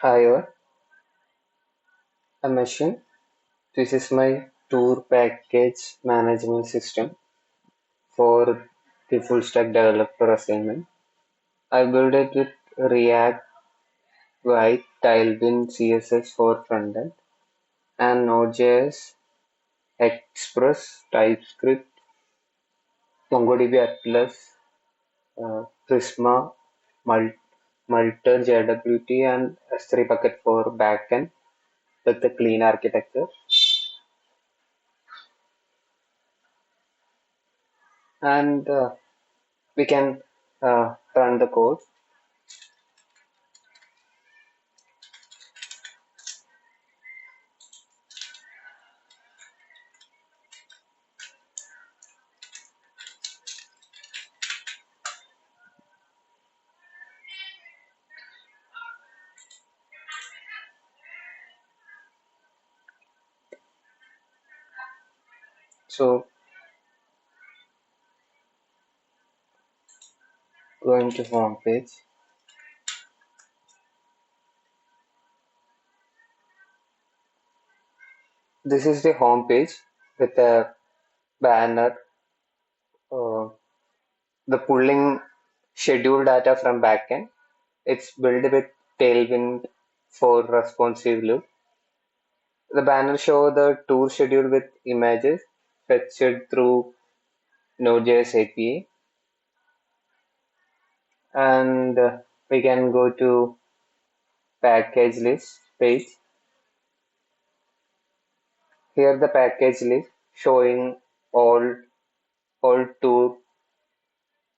Higher a machine. This is my tour package management system for the full stack developer assignment. I built it with React, Vite, Tailwind, CSS for frontend, and Node.js, Express, TypeScript, MongoDB Atlas, Prisma, Multer, JWT, and S3 bucket for backend with the clean architecture. And we can run the code. So going to home page. This is the home page with a banner, uh, the pulling schedule data from backend. It's built with Tailwind for responsive loop. The banner show the tour schedule with images fetched through Node.js API, and we can go to package list page. Here the package list showing all tour,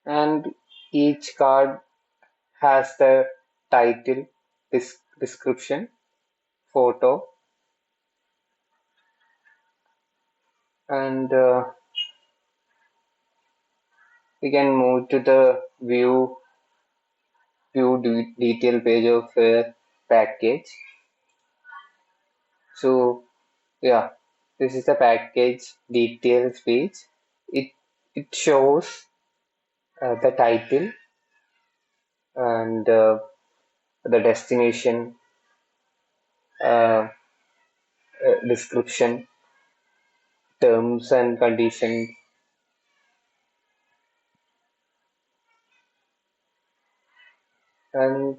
and each card has the title, description, photo, and we can move to the detail page of a package. So yeah, this is the package details page. It shows the title and the destination, uh, description, terms and conditions, and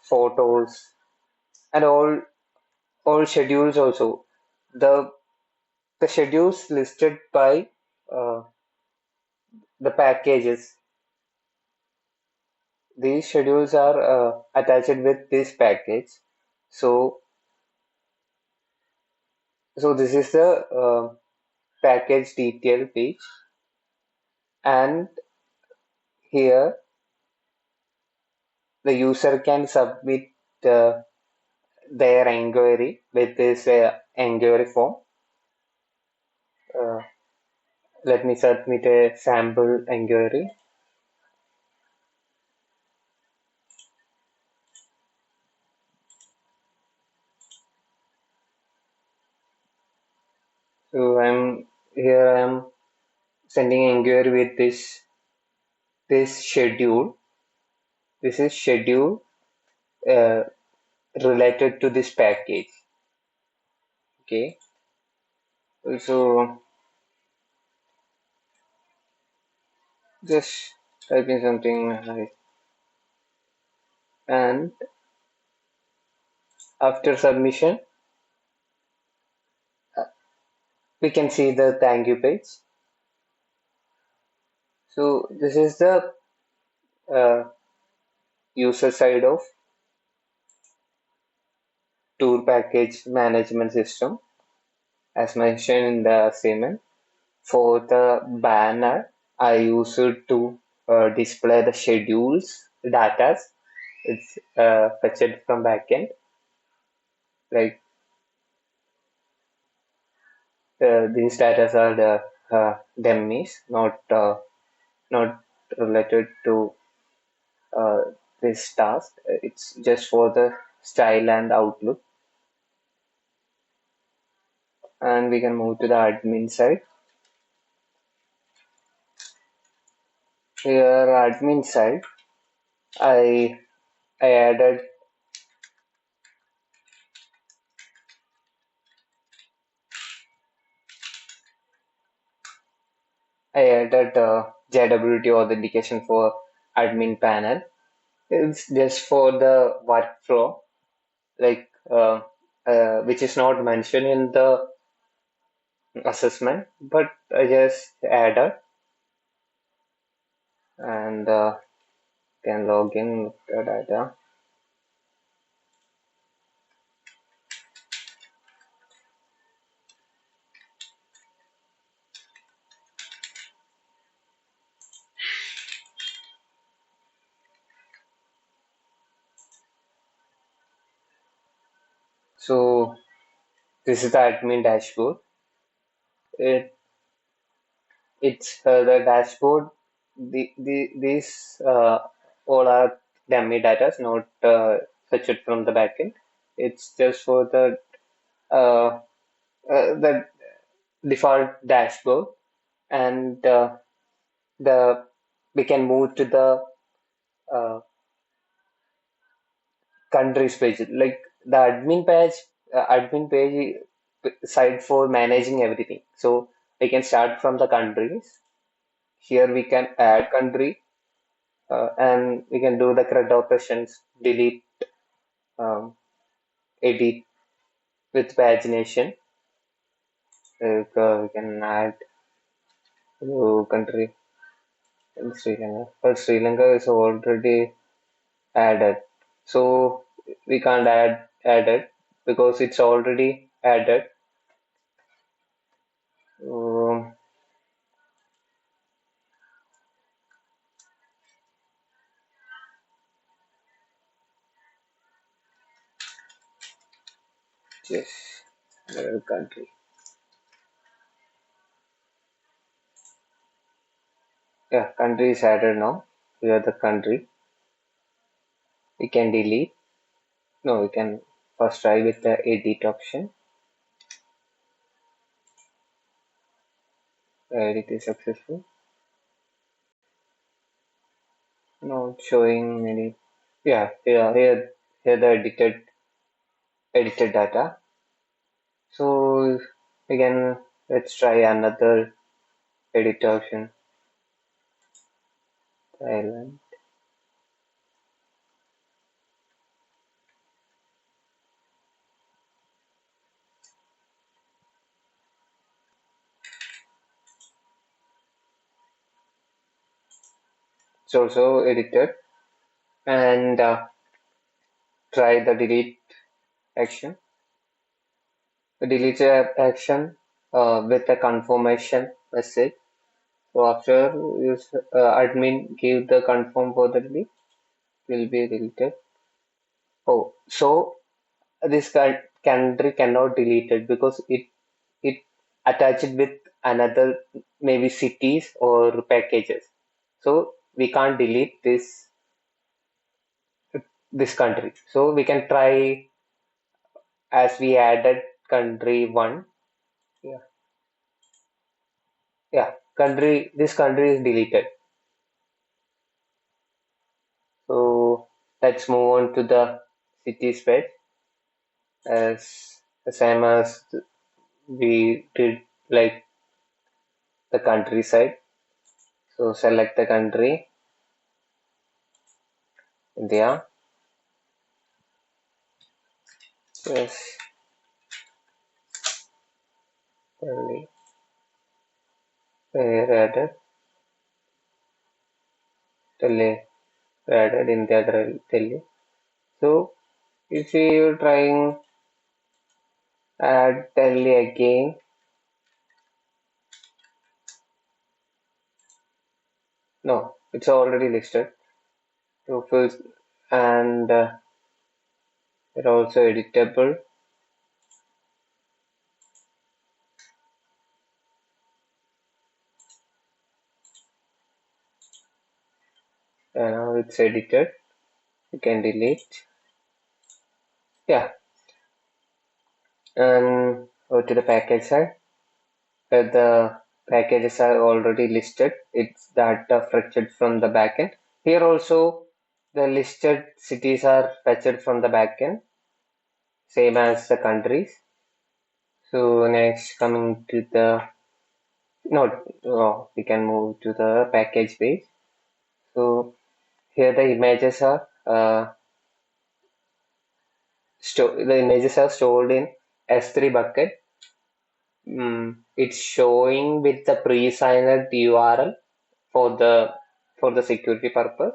photos, and all schedules also. The the schedules listed by uh, the packages. These schedules are attached with this package. So this is the package detail page, and here the user can submit uh, their inquiry with this inquiry form. Uh, Let me submit a sample inquiry. So I'm sending inquiry with this schedule. This is schedule uh, related to this package. Okay. So just typing something like, and after submission, we can see the thank you page. So this is the uh, user side of tour package management system, as mentioned in the assignment. For the banner, I use it to display the schedules, data. It's fetched from backend. Like these data are the dummies, not related to uh, this task. It's just for the style and outlook. And we can move to the admin side. Here, admin side, I I added I added JWT authentication for admin panel. It's just for the workflow, like which is not mentioned in the assessment, but I just added and can log in with the data. So this is the admin dashboard. It it's the dashboard. These all are dummy data, not fetched from the backend. It's just for uh, the default dashboard, and the we can move to the uh, countries page, like the admin page site for managing everything. So we can start from the countries. Here we can add country, and we can do the CRUD operations, delete, um, edit with pagination. We can add new country in Sri Lanka, but Sri Lanka is already added, so we can't add it because it's already added. Um, yes, country. Yeah, country is added now. Here the country. We can delete. No, we can first try with the edit option. Edit is successful. Not showing any. Yeah, here the edited data. So again, let's try another edit option. Tailwind. It's also edited, and try the delete action. The delete action with a confirmation message. So after admin give the confirm for the delete, will be deleted. Oh, so this country cannot delete it because it attached with another maybe cities or packages. So we can't delete this country. So we can try as we added country one. Yeah, yeah. Country this country is deleted. So let's move on to the cities page as the same as we did like the countryside. So select the country, India. Yes, Delhi. Where added Delhi. Added India Delhi. So if you trying add Delhi again, no, it's already listed. So first and they're also editable. Now it's edited. You can delete. Yeah, and go to the package side. The packages are already listed. It's data fetched from the backend. Here also the listed cities are fetched from the backend, same as the countries. So next coming to the No, we can move to the package page. So here the images are stored in S3 bucket. It's showing with the pre-signed URL for the security purpose,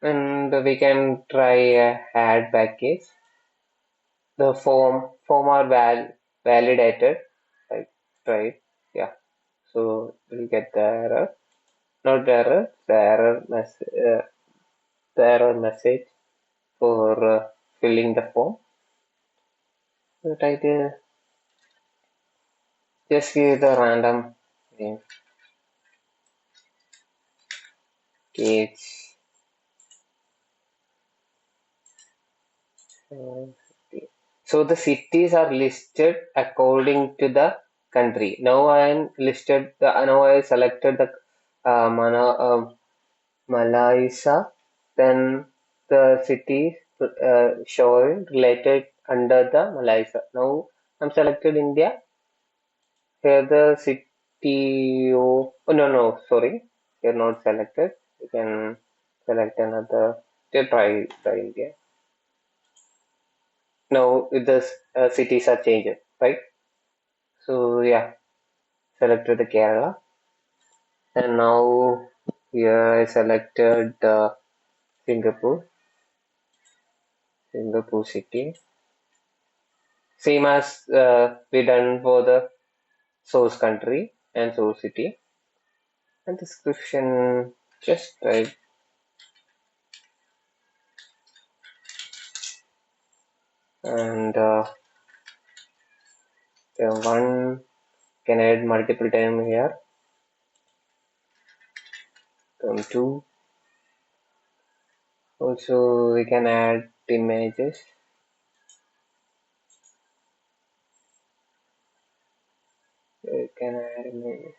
and we can try add package. The form are validated. Like right, yeah. So we'll get the error, not the error, the error message for filling the form. So title, just give the random name, cage. So the cities are listed according to the country. Now I am listed. Now I selected the Malaysia. Then the cities showing related under the Malaysia. Now I'm selected India. Here the city. Oh no no sorry. Here not selected. You can select another. Try India. Now the cities are changed, right? So yeah, selected the Kerala, and now here I selected Singapore, Singapore city. Same as we done for the source country and source city. And description just right. And one can add multiple time here. Term two. Also we can add images. We can add images.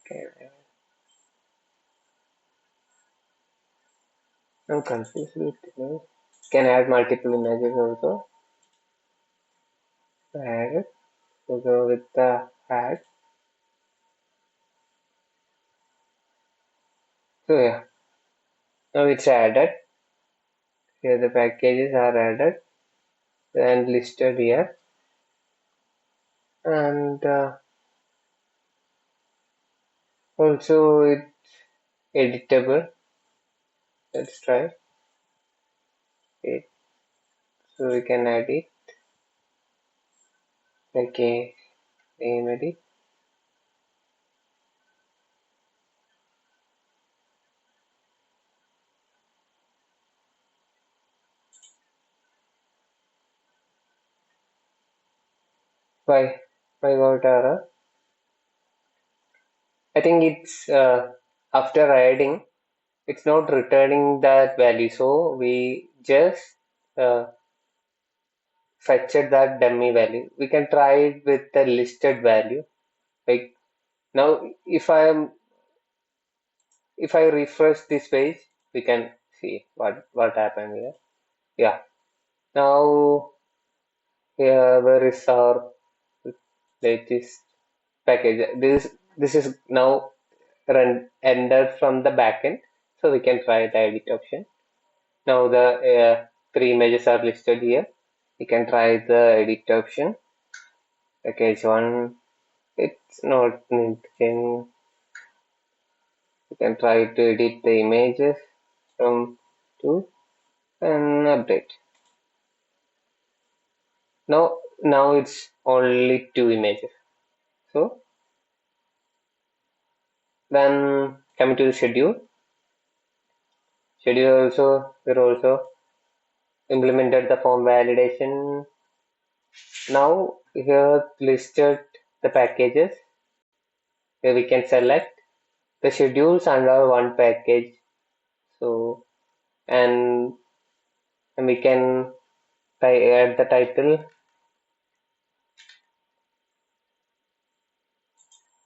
Can add. I'm confused with image. Can add multiple images also. Add it. So go with the add. So yeah, now it's added. Here the packages are added and listed here, and also it's editable. Let's try it. So we can add it. Okay, name edit. Why? Why got error? I think it's after adding, it's not returning that value. So we just uh, fetched that dummy value. We can try it with the listed value. Like now, if I refresh this page, we can see what happened here. Yeah. Now here where is our latest package? This is now rendered from the backend, so we can try the edit option. Now the three images are listed here. We can try the edit option. Package one. It's not anything. We can try to edit the images from two and update. Now it's only two images. So then coming to the schedule also we're also implemented the form validation. Now here listed the packages where we can select the schedules under one package. So and we can add the title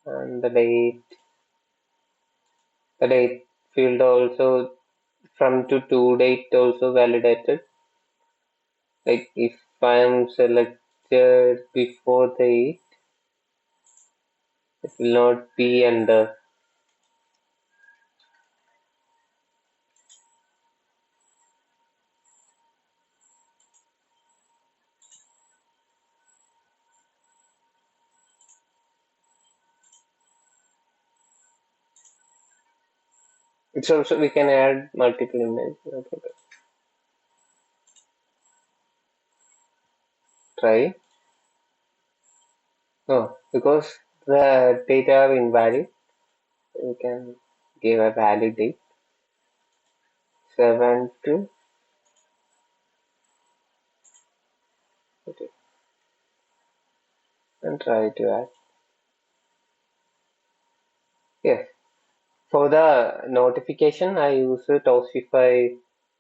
and the date. The date field also from to date also validated. Like if I am select listed before the it will not be under. It's also we can add multiple images. Okay. Try. No, because the data are invalid, we can give a valid date 7 to okay, and try to add. Yes. For the notification, I use the Toastify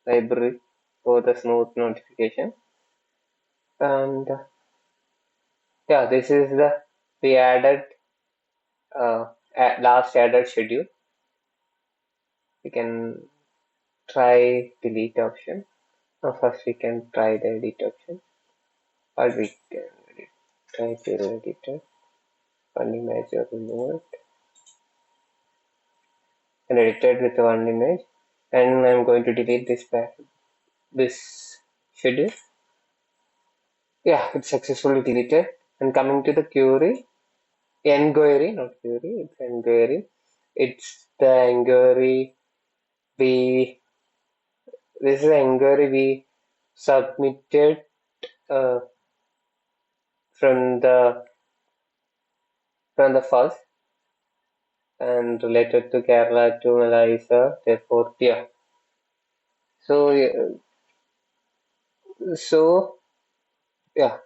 library for the smooth notification. And yeah, this is the we added last added schedule. We can try delete option. First we can try the edit option. Or we can try to edit it. One image or remove it. And edited with one image. And I'm going to delete this schedule. Yeah, it's successfully deleted. And coming to the query, enquiry, not query, it's enquiry. It's the enquiry we, this is the enquiry we submitted uh, from the first and related to Kerala to Malaysia, therefore, yeah. So, so yeah,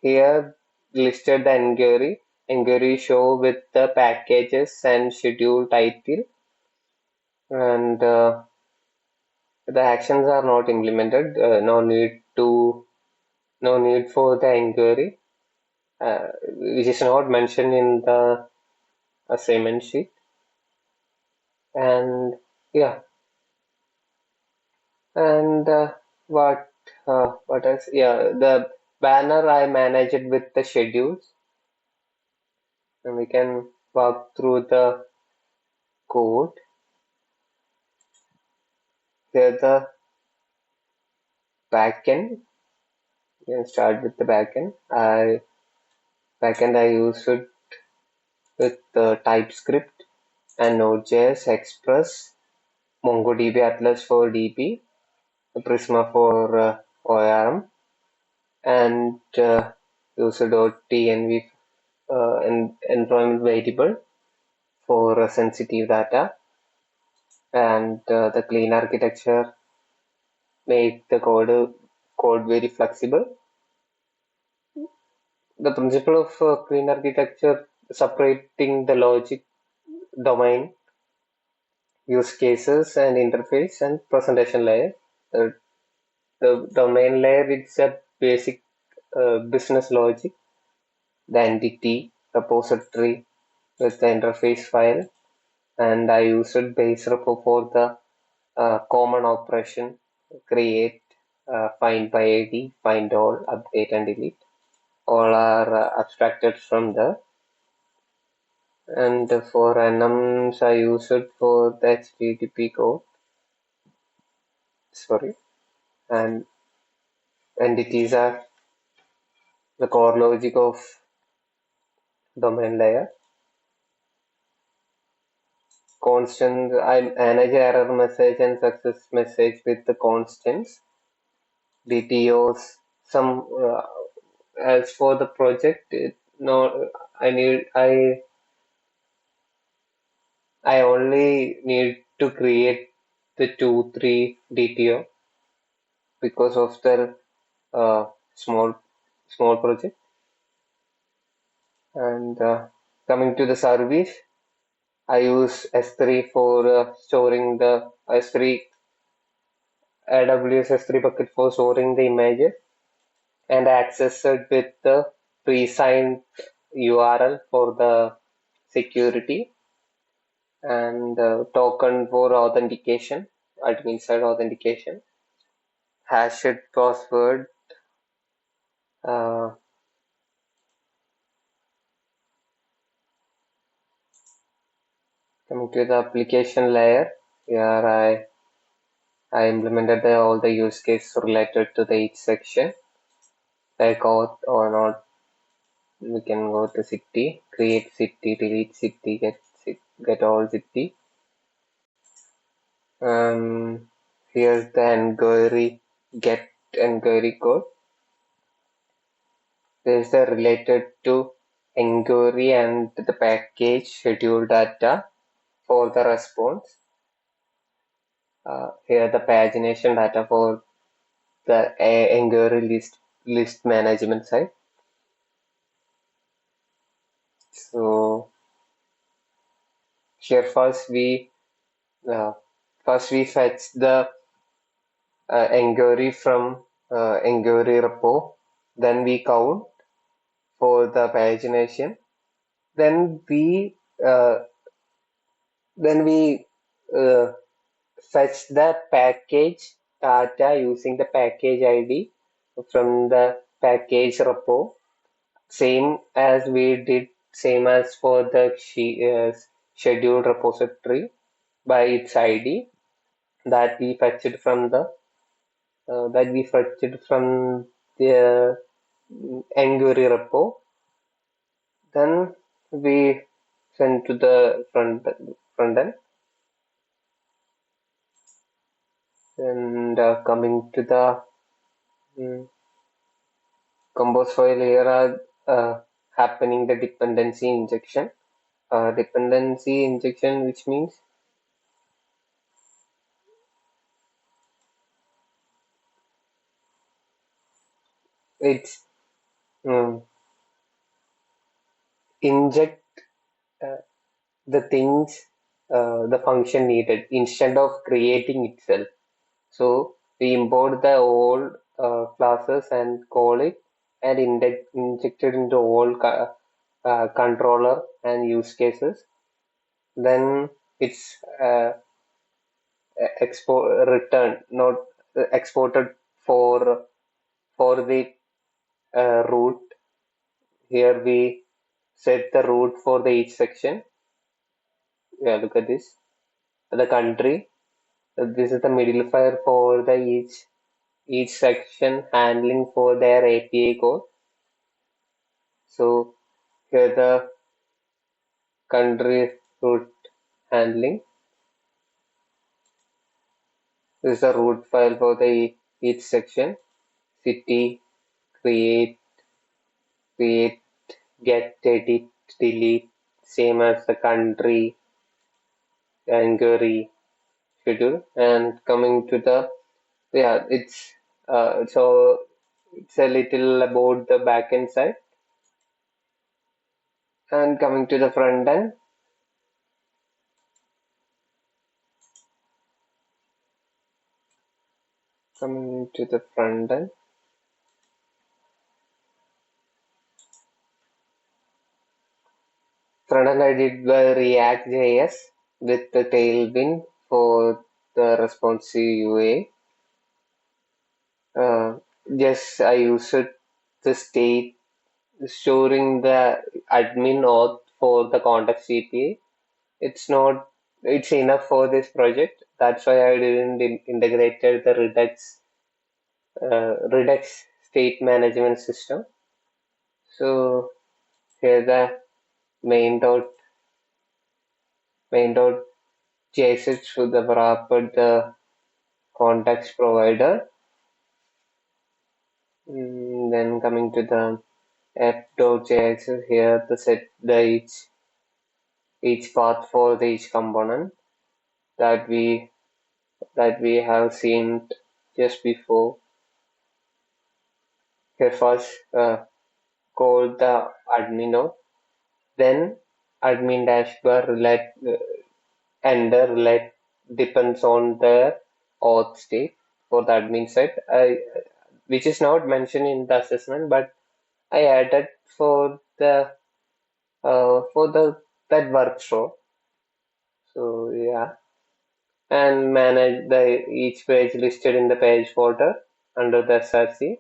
here listed the enquiry. Enquiry show with the packages and schedule title, and the actions are not implemented. No need for the enquiry, which is not mentioned in the assignment sheet. And yeah, and what else? Yeah, the banner I manage it with the schedules, and we can walk through the code. Here the backend. We can start with the backend. I use it with TypeScript and Node.js, Express, MongoDB Atlas for DB, Prisma for ORM, and user.tnv environment variable for sensitive data, and the clean architecture make the code very flexible. The principle of clean architecture separating the logic, domain, use cases, and interface and presentation layer. The domain layer is a basic business logic, the entity, repository with the interface file, and I use it base repo for the common operation, create, find by ID, find all, update and delete. All are abstracted from the. And for enums, I use it for the HTTP code. Sorry. And entities are the core logic of domain layer. Constant, I manage error message and success message with the constants, DTOs. Some as for the project, no, I only need to create the 2-3 DTO because of the uh, small project. And coming to the service, I use S3 for storing the S3 AWS S3 bucket for storing the images and access it with the pre-signed URL for the security and token for authentication, admin side authentication, hashed password, uh, Coming to the application layer, here I implemented all the use cases related to the each section. Like auth or not, we can go to city, create city, delete city, get all city. Here's the enquiry, get enquiry code. This is related to enquiry and the package schedule data for the response. Here the pagination data for the enquiry list management side. So here first we fetch the enquiry from enquiry repo, then we count for the pagination, then uh, we uh, fetch the package data using the package ID from the package repo, same as for the scheduled repository by its ID that we fetched from the enquiry repo. Then we send to the front end. And coming to the compose file, here are happening the dependency injection. Dependency injection, which means it's inject uh, the things, the function needed instead of creating itself. So we import the old classes and call it and inject it into all controller and use cases. Then it's export return not exported for the root. Here we set the root for the each section. Yeah, look at this. The country. This is the middle file for the each section handling for their API code. So here the country root handling. This is the root file for the each section. City, create, get, edit, delete, same as the country, enquiry, schedule. And coming to the so it's a little about the backend side. And coming to the front end, coming to the front end. Front end I did the React JS with the Tailwind for the responsive UA. Yes, I used the state storing the admin auth for the context API. It's enough for this project. That's why I didn't integrated the Redux state management system. So here the main dot JSX for the wrapper the context provider. Then coming to the app.js, here the set the each path for the each component that we have seen just before. Here first call the admin node, then admin dashboard relate depends on the auth state for the admin side, which is not mentioned in the assessment, but I added for the that workflow. So yeah, and manage the each page listed in the page folder under the SRC.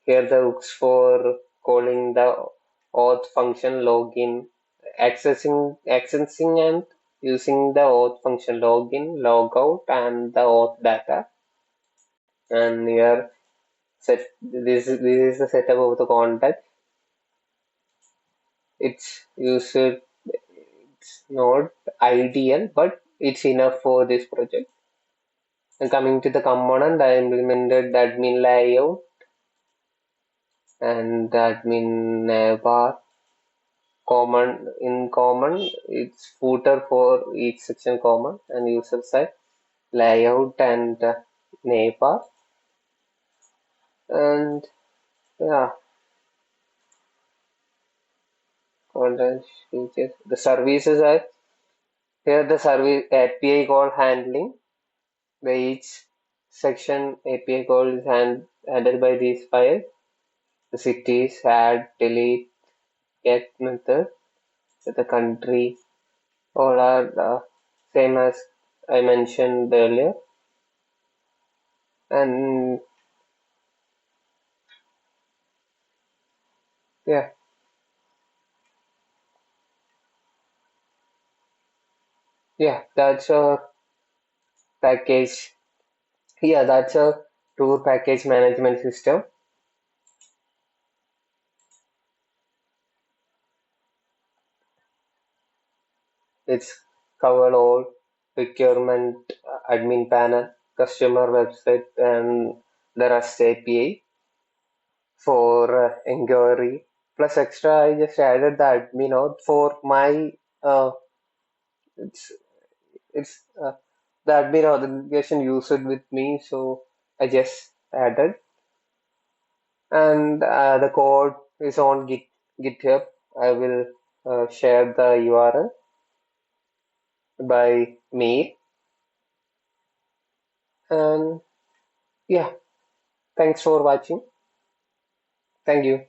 Here the hooks for calling the auth function login, accessing and using the auth function login, logout, and the auth data. And here this is the setup of the contact. It's not ideal, but it's enough for this project. And coming to the component, I implemented the admin layout and the admin bar common. In common, it's footer for each section common, and user side layout and neighbor. And yeah, content features. The services are here. The service API call handling. The each section API call is handled by these files. The cities, add, delete, get method. The country, all are same as I mentioned earlier. And yeah, yeah, that's a package. Yeah, that's a tour package management system. It's covered all procurement, admin panel, customer website, and the REST API for inquiry. Plus extra, I just added the admin out for my it's it's the admin authentication used with me, so I just added. And the code is on GitHub. I will share the URL by me. And yeah, thanks for watching. Thank you.